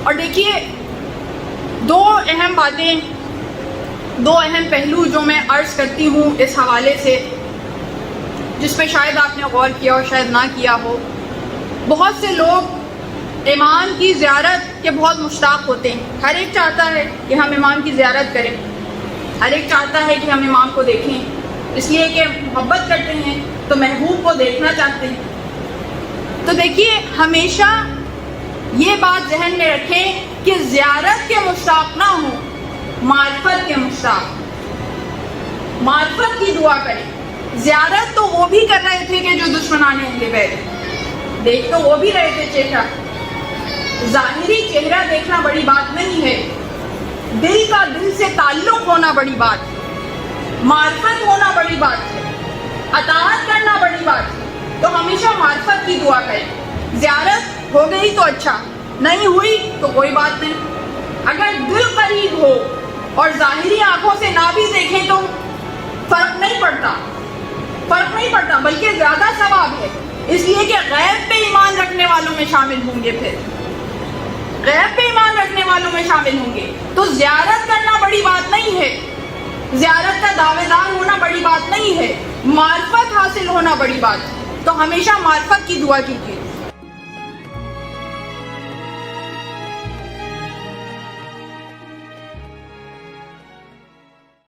اور دیکھیے دو اہم باتیں، دو اہم پہلو جو میں عرض کرتی ہوں اس حوالے سے، جس پہ شاید آپ نے غور کیا اور شاید نہ کیا ہو۔ بہت سے لوگ امام کی زیارت کے بہت مشتاق ہوتے ہیں، ہر ایک چاہتا ہے کہ ہم امام کی زیارت کریں، ہر ایک چاہتا ہے کہ ہم امام کو دیکھیں، اس لیے کہ محبت کرتے ہیں تو محبوب کو دیکھنا چاہتے ہیں۔ تو دیکھیے ہمیشہ یہ بات ذہن میں رکھیں کہ زیارت کے مشتاق نہ ہوں، معرفت کے مشتاق، معرفت کی دعا کریں۔ زیارت تو وہ بھی کر رہے تھے کہ جو دشمنان اہل بیت، دیکھ تو وہ بھی رہے تھے چہرہ، ظاہری چہرہ دیکھنا بڑی بات نہیں ہے، دل کا دل سے تعلق ہونا بڑی بات ہے، معرفت ہونا بڑی بات ہے، اطاعت کرنا بڑی بات ہے۔ تو ہمیشہ معرفت کی دعا کریں۔ زیارت ہو گئی تو اچھا، نہیں ہوئی تو کوئی بات نہیں۔ اگر دل قریب ہو اور ظاہری آنکھوں سے نہ بھی دیکھیں تو فرق نہیں پڑتا بلکہ زیادہ ثواب ہے، اس لیے کہ غیب پہ ایمان رکھنے والوں میں شامل ہوں گے، پھر غیب پہ ایمان رکھنے والوں میں شامل ہوں گے۔ تو زیارت کرنا بڑی بات نہیں ہے، زیارت کا دعوے دار ہونا بڑی بات نہیں ہے، معرفت حاصل ہونا بڑی بات ہے۔ تو ہمیشہ معرفت کی دعا کیجیے۔